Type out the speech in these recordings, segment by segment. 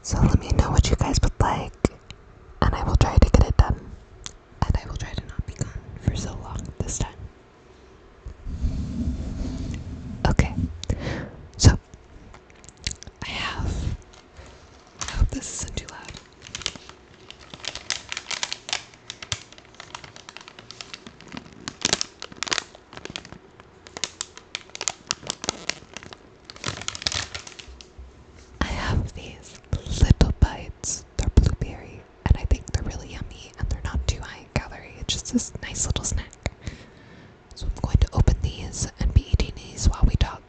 So let me know what you guys would like, and I will try to get it done. And I will try to not be gone for so long this time. Okay, so I hope this isn't too loud. I have these little bites. They're blueberry, and I think they're really yummy, and they're not too high in calorie. It's just this nice little snack. So I'm going to open these and be eating these while we talk.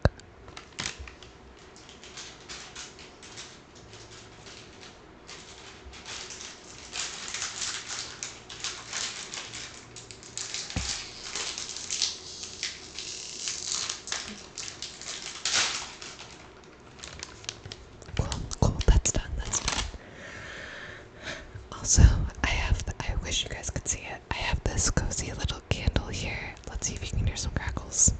Cool, that's done, Also, I wish you guys could see it. I have this cozy little candle here. Let's see if you can hear some crackles.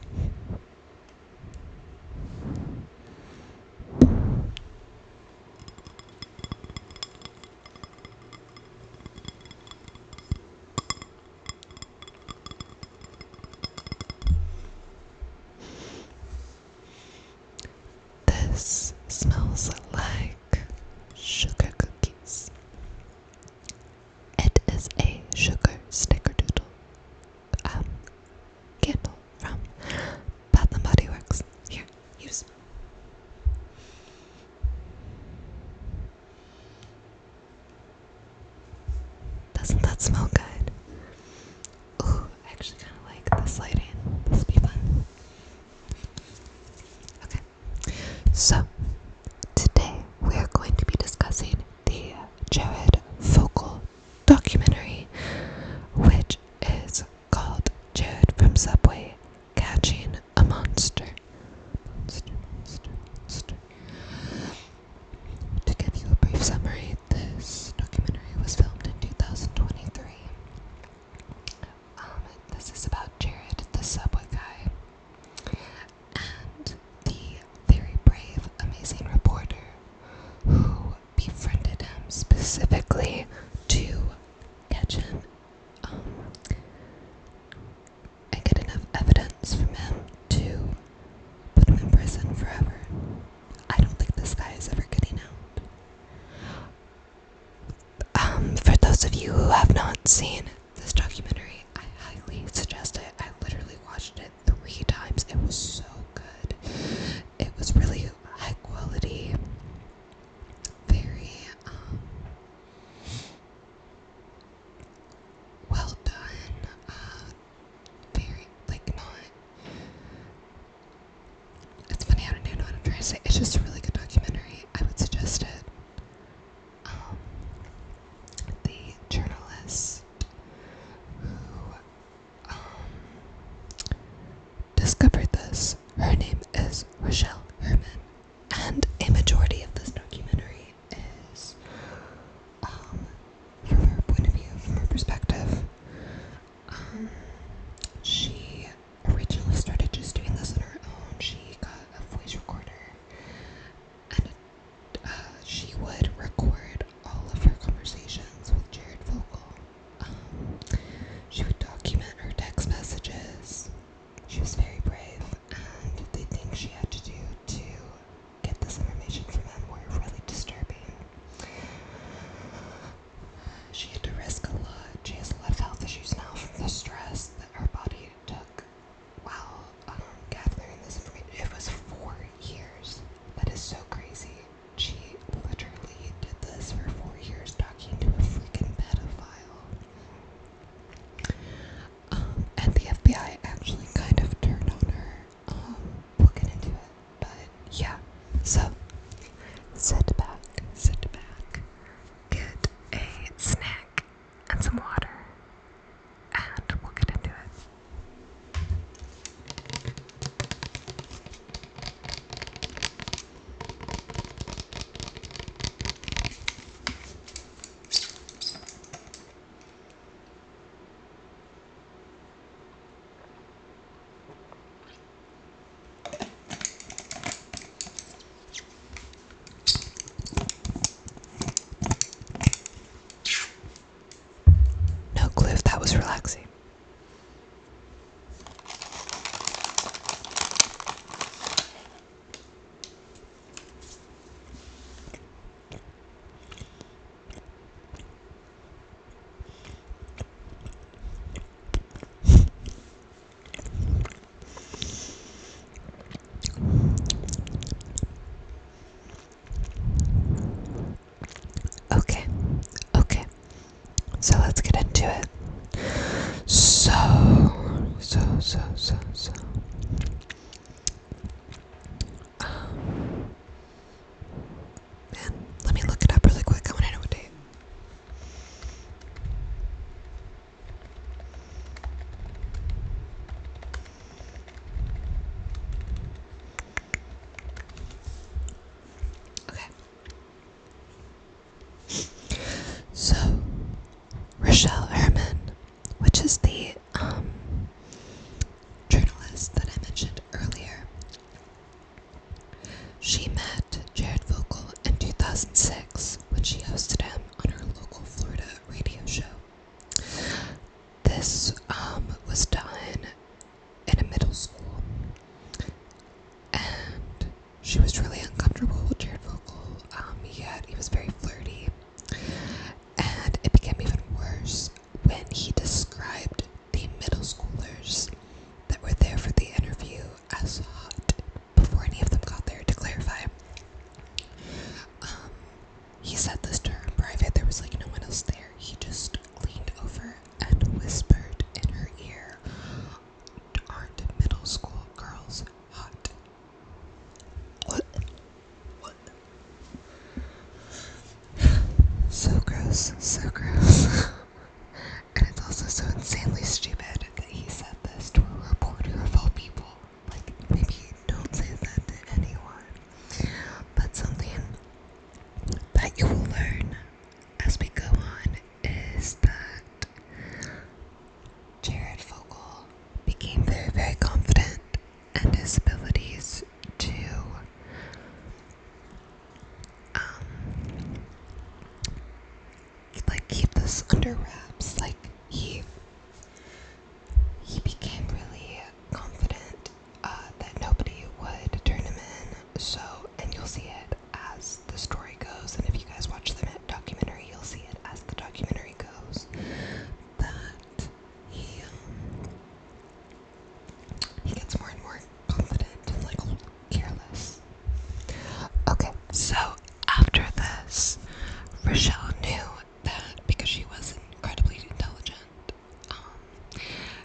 This smells like sugar cookies. It is a sugar snickerdoodle candle from Bath and Body Works. Here, you smell. Doesn't that smell good? Ooh, I actually kind of like this lighting. This will be fun. Okay, so today we are going to be discussing the Jared Fogle documentary, which is called Jared from Subway Catching a Monster. Monster. To give you a brief summary, this documentary was filmed in 2023. This is about Jared, the Subway guy, and the very brave, amazing reporter who befriended him specifically to catch him and get enough evidence from him to put him in prison forever. I don't think this guy is ever getting out. For those of you who have not seen this documentary, I highly suggest it. I literally watched it 3 times. It was so good. It was really high quality, very well done, very, like, not, it's funny, I don't even know what I'm trying to say. It's just a really good documentary. I would suggest it. The journalist who let's get into it. So. Man, let me look it up really quick. I want to know what date. Okay. So, Rochelle Herman, which is the journalist that I mentioned earlier, she met Jared Vogel in 2006 when she hosted him on her local Florida radio show. This was done in a middle school, and she was really uncomfortable with Jared Vogel. He was very flirty, and it became even worse when he described the middle schoolers that were there for the interview as hot before any of them got there. To clarify, he said this to her in private. There was like no one else there. He just leaned over and whispered in her ear, "Aren't middle school girls hot?" What? So gross, so gross. And it's also so insanely stupid that he said this to a reporter of all people. Like, maybe don't say that to anyone. But something that you will learn as we go on is that Jared Vogel became very, very confident in his abilities to keep this under wraps. Like, he became really confident that nobody would turn him in. So, and you'll see it as the story goes, and if you guys watch the documentary, you'll see it as the documentary goes, that he gets more and more confident and like careless. Okay, so after this, Rochelle knew that because she was incredibly intelligent,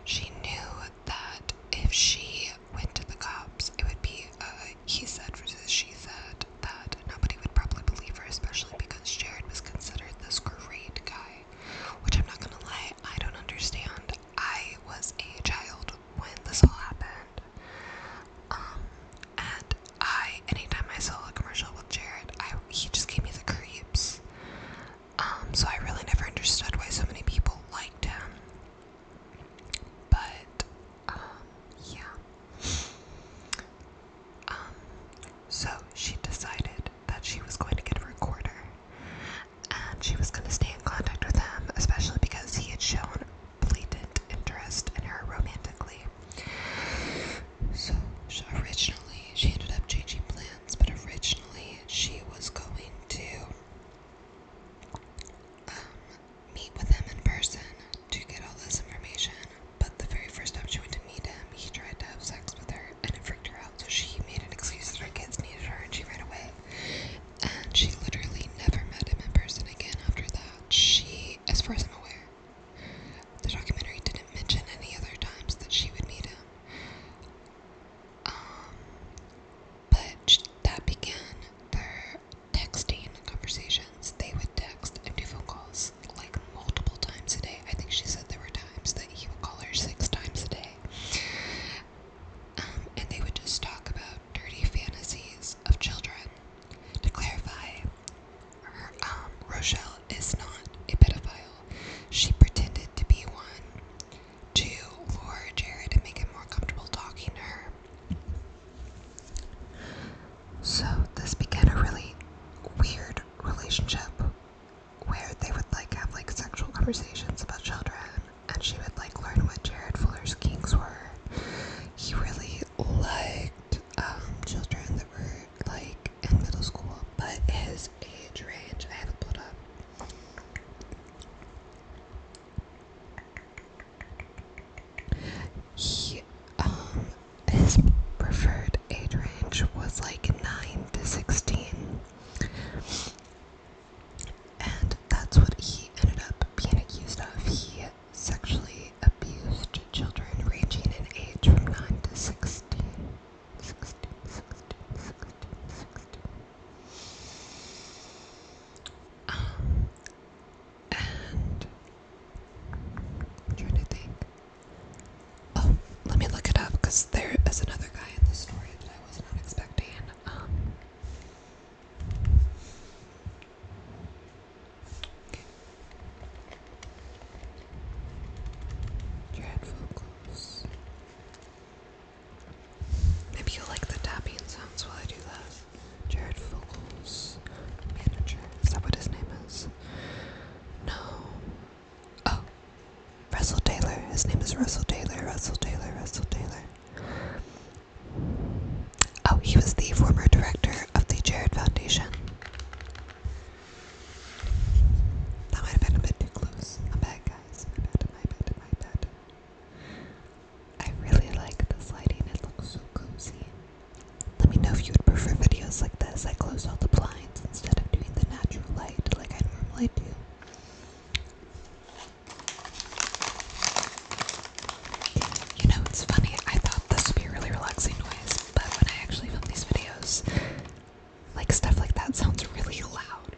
she knew that if she went to the cops, it would be he said versus she said, that nobody would probably believe her, especially because Jared was considered this great guy, which I'm not gonna lie, I don't understand. I was a child when this all happened. And anytime I saw a commercial with Jared, he just gave me the creeps. So I really never understood why so many people liked him. But, yeah. So she decided that she was going to get a recorder, and she was going to stay in contact with him, especially because he had shown blatant interest in her romantically. So originally, she ended up changing plans, but originally she was going to meet with him in person to get all this information. But the very first time she went to meet him, he tried to have sex with her, and it freaked her out, so she made an excuse that her kids needed her, and she ran away. And she literally never met him in person again after that. She, as far as I'm aware, the documentary didn't mention any other times that she would meet him. But that began their texting conversations. They would text and do phone calls like multiple times a day. I think she said there were times that he would call her 6 times a day. And they would just talk about dirty fantasies of children. To clarify, Rochelle is not a pedophile. She pretended to be one to lure Jared and make him more comfortable talking to her. So this began a really weird relationship where they would like have like sexual conversations about children, and she would like learn what Jared Fuller's kinks were. He really liked children that were like in middle school, but his age range, I haven't pulled up. His preferred age range was like 9 to 16. And that's what he ended up being accused I do. You know, it's funny, I thought this would be a really relaxing noise, but when I actually film these videos, like stuff like that sounds really loud.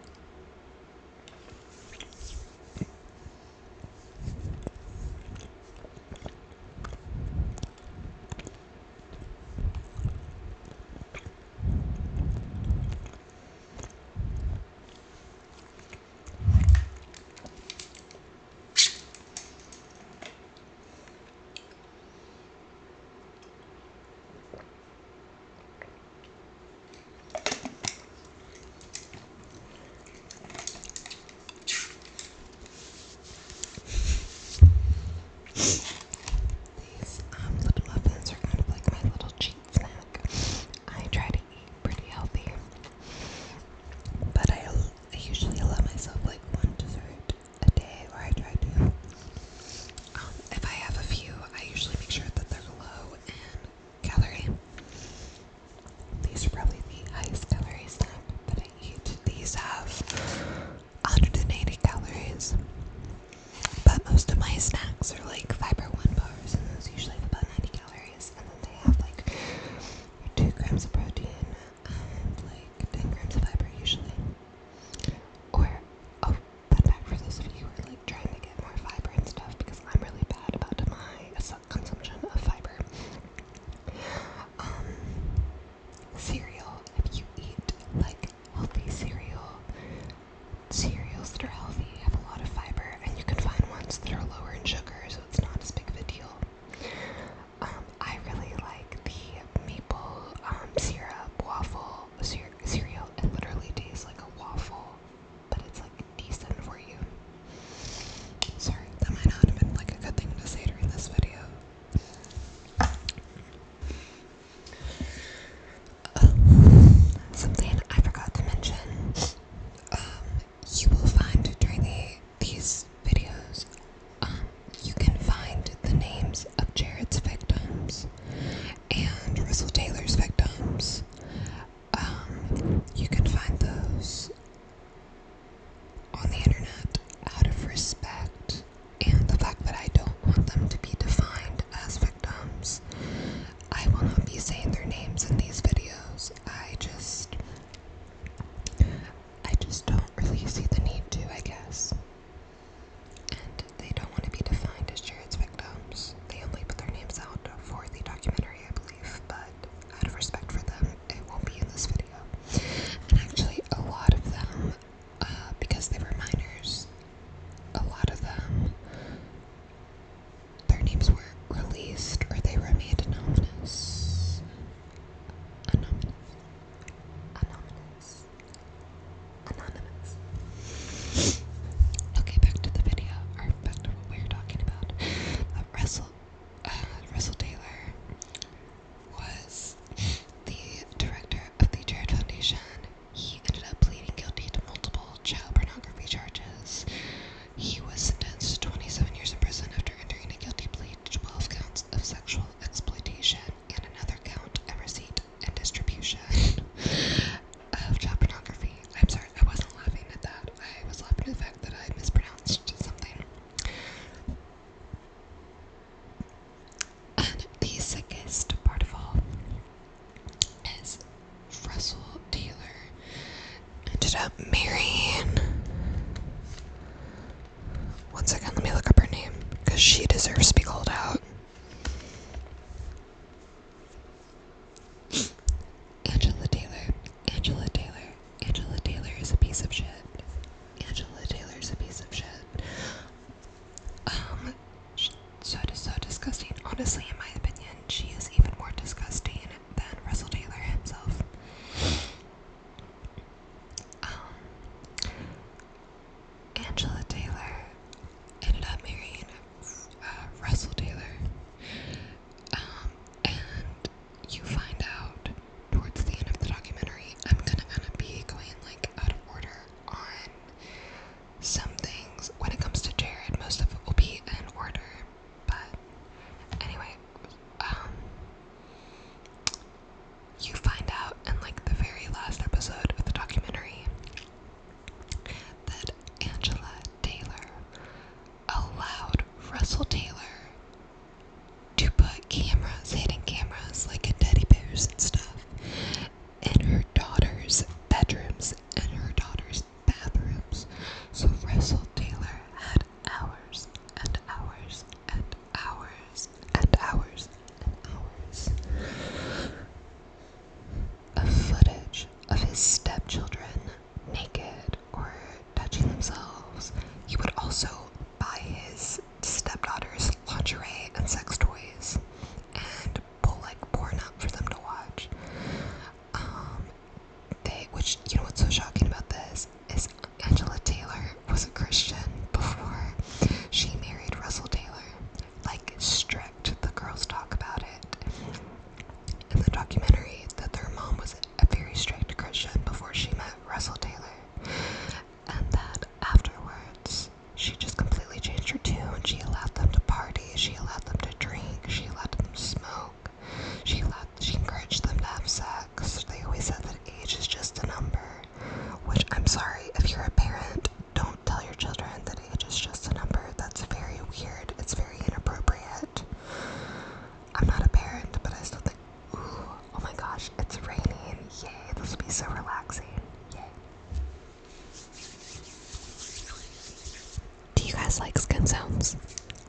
guys like skin sounds?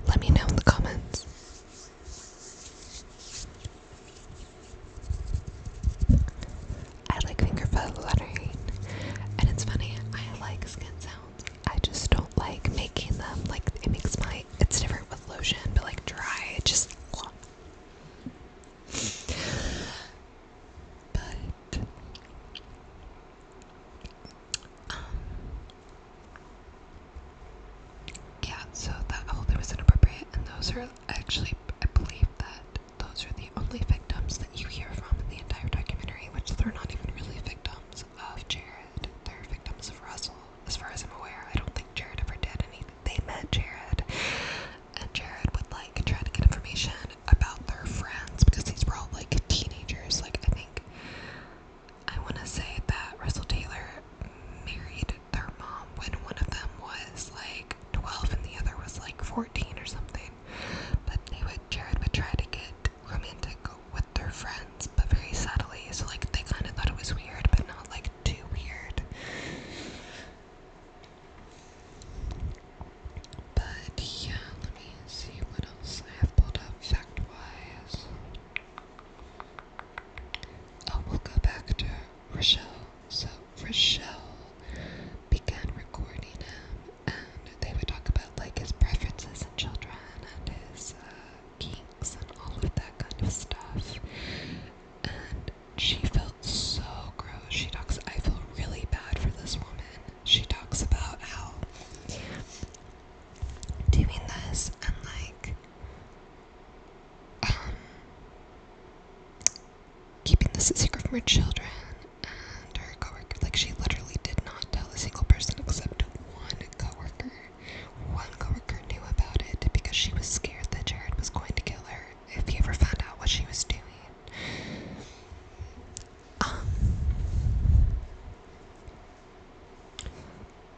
Let me know in the comments. I like finger lettering, and it's funny, I like skin sounds. I just don't like making them. Like, it makes it's different with lotion, but like dry, it just, but, yeah, so that whole thing was inappropriate, and those are actually, I believe that those are the only victims that you hear from in the entire documentary, which they're not even really victims of Jared. They're victims of Russell, as far as I'm aware. I don't think Jared ever did anything. They met Jared, and Jared would like try to get information about their friends because these were all like teenagers. Like, I want to say that Russell Taylor married their mom when one of them was like 12 and the other was like 14 or something. But Jared would try to get romantic with their friends, but very subtly. So like they kind of thought it was weird, but not like too weird. But yeah, let me see what else I have pulled up fact-wise. Oh, we'll go back to Rochelle. So Rochelle began recording him, and they would talk about like his preferences in children and his kinks and all of that kind of stuff. And she felt so gross. I feel really bad for this woman. She talks about how doing this and like keeping this a secret from her children and her coworker. Like, she literally did not tell a single person except one coworker. One coworker knew about it because she was scared that Jared was going to kill her if he ever found out what she was doing.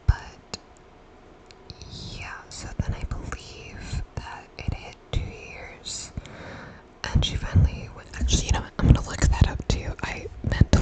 But yeah, so then I believe that it hit 2 years, and she finally went. Actually, you know what? I'm gonna look that up too. I meant to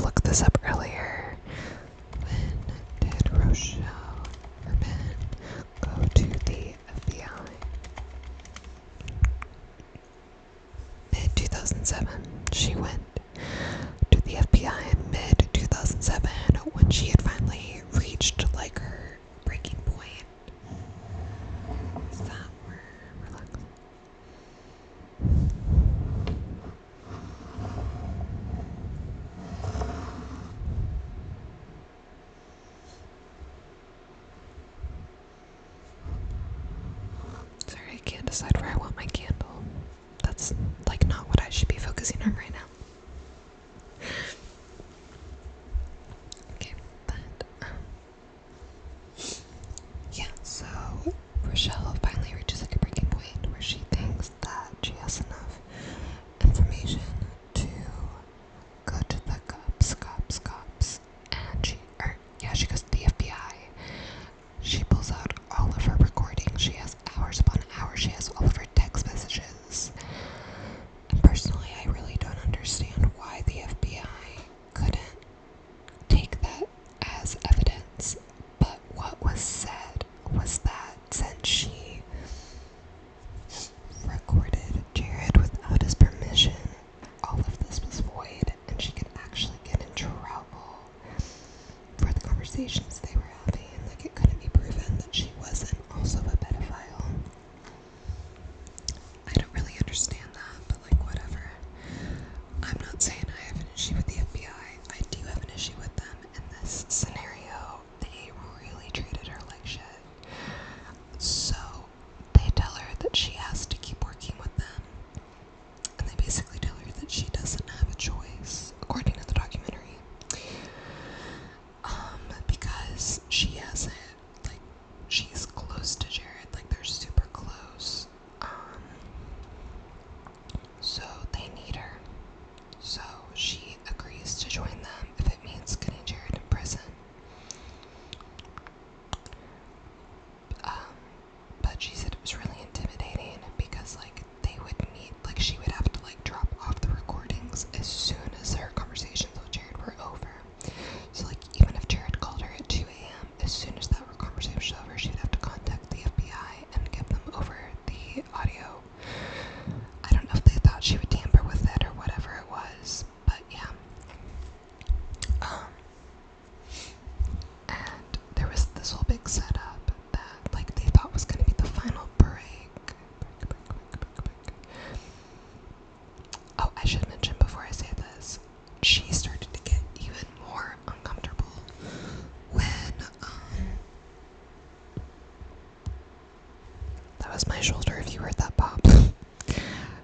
was my shoulder if you heard that pop.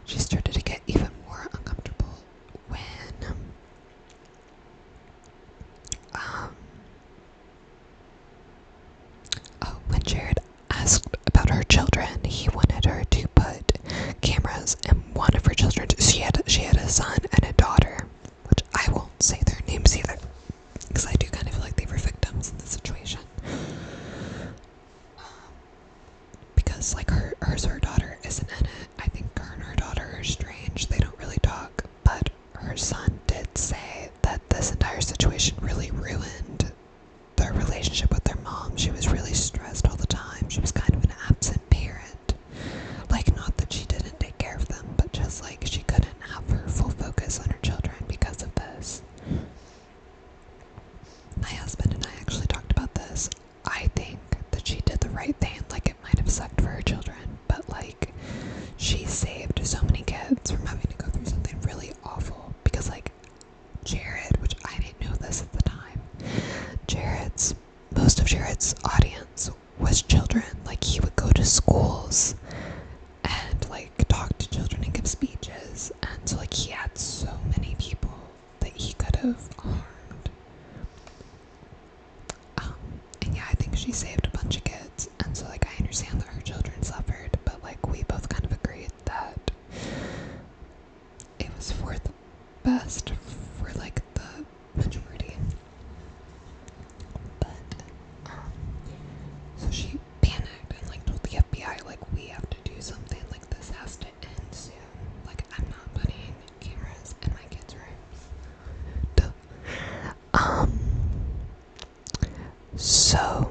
She started to get even more uncomfortable um, when Jared asked about her children. He wanted her to put cameras in one of her children. She had a son and a daughter, which I won't say their names either, because I do kind of feel like they were victims in this situation. Because like her daughter isn't in it. I think her and her daughter are strange. They don't really talk, but her son did say that this entire situation really ruined their relationship with their mom. She was really stressed all the time. She was kind of an absent parent. Like, not that she didn't take care of them, but just like she couldn't have her full focus on her children because of this. My husband and I actually talked about this. I think that she did the right thing. Like, it might have sucked for her children, but like, she saved so many kids from having to go through something really awful. Because like, Jared, which I didn't know this at the time, most of Jared's audience was children. Like, he would go to schools and like talk to children and give speeches, and so like he had so many people that he could have harmed. And yeah, I think she saved a bunch of kids, and so like I understand that her children suffered, but like we both kind of agreed that it was for the best for like the majority. But so she panicked and like told the FBI, like, we have to do something, like this has to end soon. Like, I'm not putting cameras in my kids' rooms. So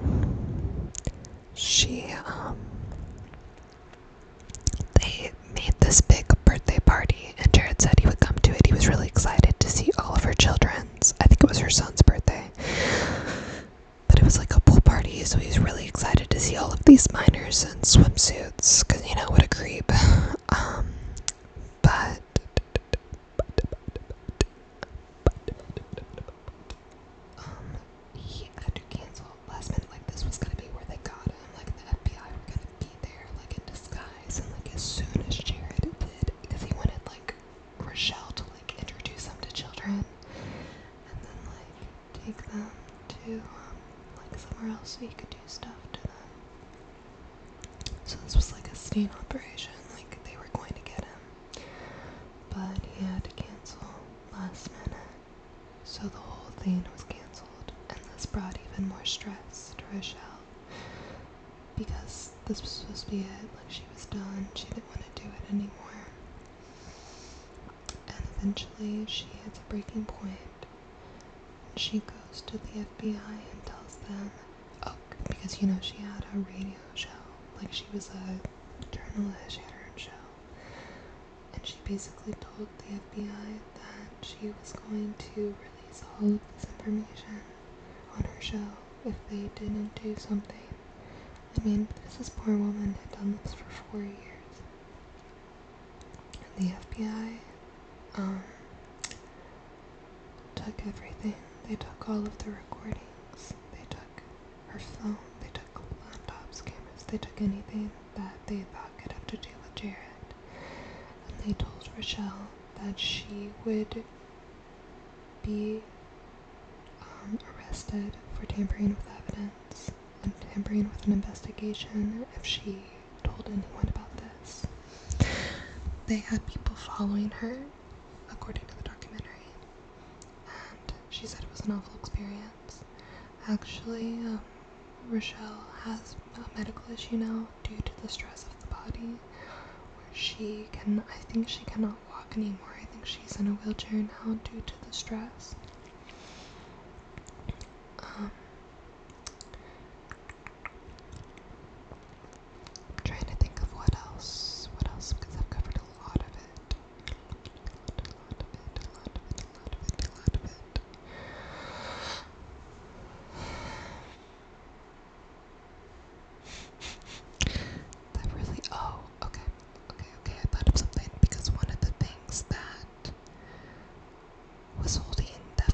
they made this big birthday party, and Jared said he would come to it. He was really excited to see all of her children's. I think it was her son's birthday. But it was like a pool party, so he was really excited to see all of these minors in swimsuits, because, you know, what a creep. But he had to cancel last minute. Like, this was gonna be where they got him. Like, the FBI were gonna be there, like, in disguise, and like as soon as Jared did, because he wanted like Rochelle to like introduce them to children, and then like take them to like somewhere else so he could do stuff to them. So this was like a sting operation. Like, they were going to get him, but he had to cancel last minute. So the whole thing was canceled, and this brought even more stress to Rochelle, because this was supposed to be it. Like, she was done. She didn't want to do it anymore. And eventually she hits a breaking point. She goes to the FBI and tells them, because, you know, she had a radio show. Like, she was a journalist. She had her own show. And she basically told the FBI that she was going to release all of this information on her show if they didn't do something. I mean, because this poor woman had done this for 4 years. And the FBI took everything. They took all of the recordings. They took her phone. They took laptops, cameras. They took anything that they thought could have to do with Jared. And they told Rochelle that she would be arrested for tampering with evidence and tampering with an investigation if she told anyone about this. They had people following her, according to the documentary, and she said it was an awful experience. Actually, Rochelle has a medical issue now due to the stress of the body, where I think she cannot walk anymore. I think she's in a wheelchair now due to the stress. I'm trying to think of what else, because I've covered a lot of it. That really, okay, I thought of something, because one of the things that was holding them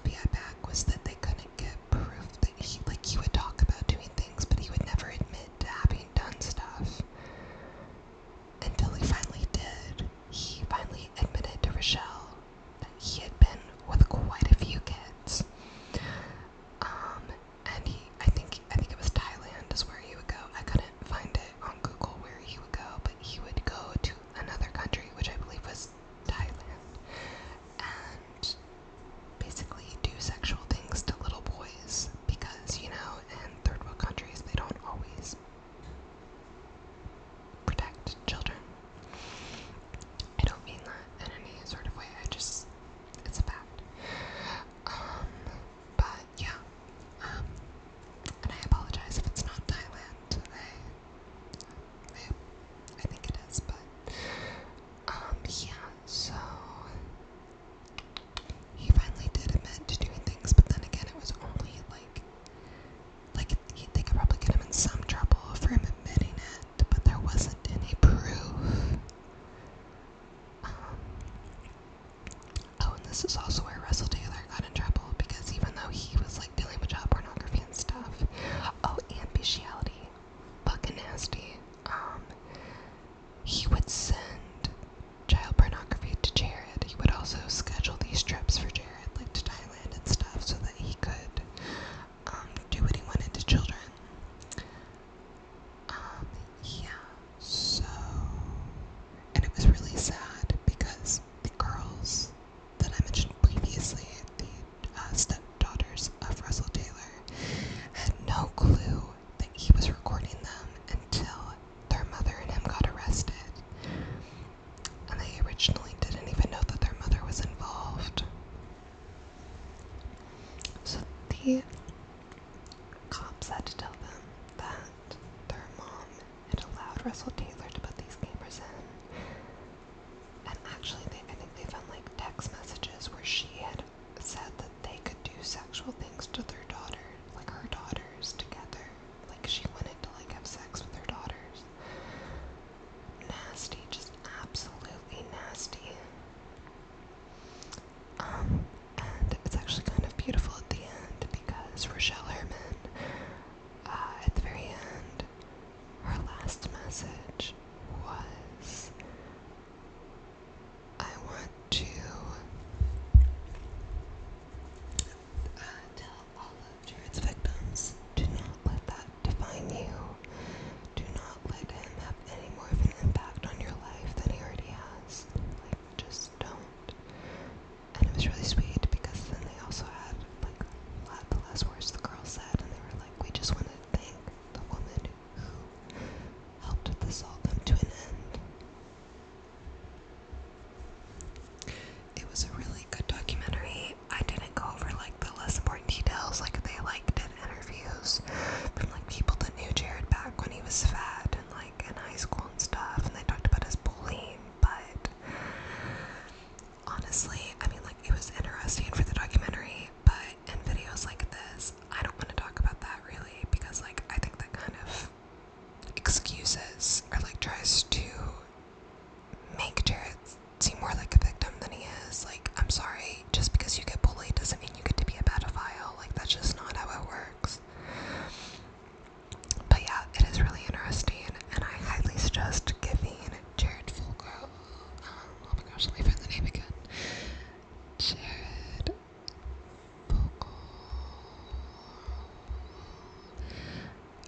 Russell Taylor to put these cameras in. And actually, I think they found like text messages where she had said that they could do sexual things to their daughter, like her daughters together. Like she wanted to like have sex with her daughters. Nasty, just absolutely nasty. And it's actually kind of beautiful at the end because Rochelle Herman, at the very end, her last message was, I want to tell all of Jared's victims, do not let that define you. Do not let him have any more of an impact on your life than he already has. Like, just don't. And it was really sweet because then they also had, like, the last words the girl said, and they were like, we just want to thank the woman who helped this all come to an end. It was a really good documentary. I didn't go over, like, the less important details, like, they, like, did interviews from, like, people that knew Jared back when he was fat and, like, in high school and stuff, and they talked about his bullying, but honestly, I mean, like, it was interesting for the documentary, but in videos like this, I don't want to talk about that really, because, like, I think that kind of excuses or, like, tries to make Jared seem more like a victim than he is. Like, I'm sorry, just because you get bullied doesn't mean you get to be a pedophile. Like, that's just not how it works. But yeah, it is really interesting, and I highly suggest giving Jared Fulco, oh my gosh, let me find the name again. Jared Fulco.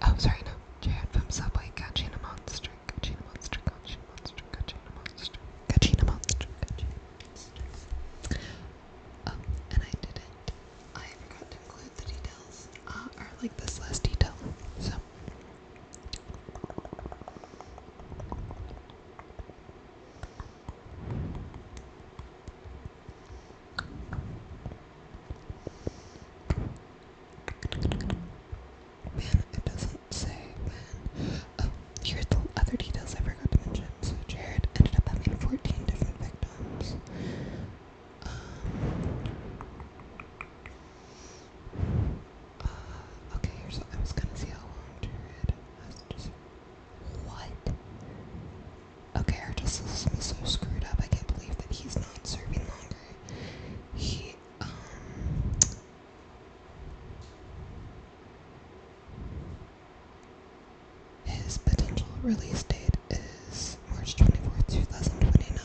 Oh, sorry, no. Jared from Subway, catching a monster, catching a monster, catching a monster, catching a monster, catching a monster, catching a monster. Oh, and I forgot to include the details, or like this last detail, so. Man, it doesn't say when. Oh, here's the other details I forgot to mention. So Jared ended up having 14 different victims. Okay, here's what I was gonna see how long Jared has just. What? Okay, our justice system is so screwed up. I can't believe that he's not serving longer. His potential release date is March 24th, 2029.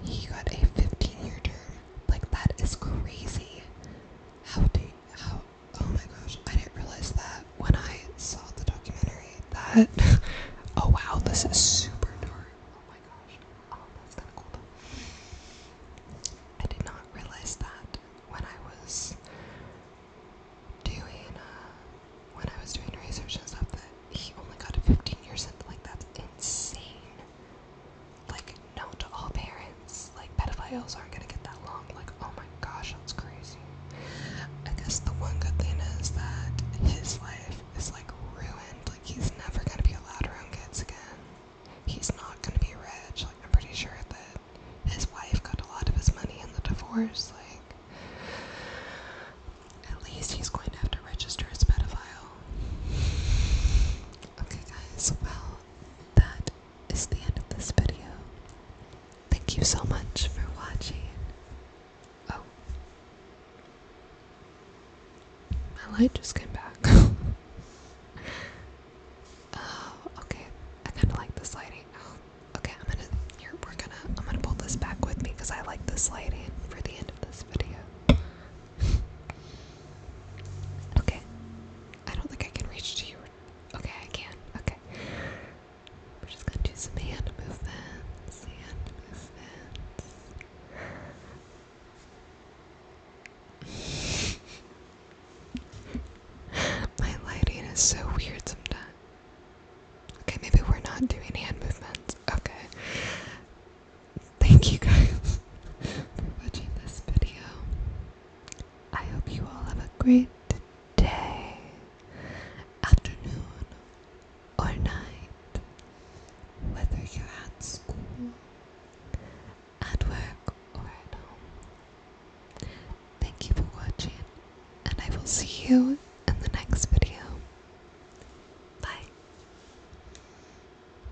He got a 15-year term. Like, that is crazy. Oh my gosh, I didn't realize that when I saw the documentary that, oh wow, this is super dark. Oh my gosh. Oh, that's kind of cool though. I did not realize that when I was doing research and stuff, that he only got a 15-year sentence. Like, that's insane. Like, no to all parents. Like, pedophiles aren't gonna get that long. Like, oh my gosh, that's crazy. I guess the one good thing is that his life is, like, ruined. Like, he's never gonna be allowed around kids again. He's not gonna be rich. Like, I'm pretty sure that his wife got a lot of his money in the divorce. Like, at least he's going to have to register as a pedophile. Okay, guys, well, that is the end of this video. Thank you so much for watching. Oh. My light just came back. Oh, okay. I kind of like this lighting. Oh, okay, I'm gonna pull this back with me because I like this lighting for the end of this video. Okay. I don't think I can reach to you. Okay, I can. Okay. We're just gonna do some hand movements. My lighting is so weird sometimes. Okay, maybe we're not doing hand movements. Okay. Thank you guys for watching this video. I hope you all have a great day, afternoon, at school, at work, or at home. Thank you for watching, and I will see you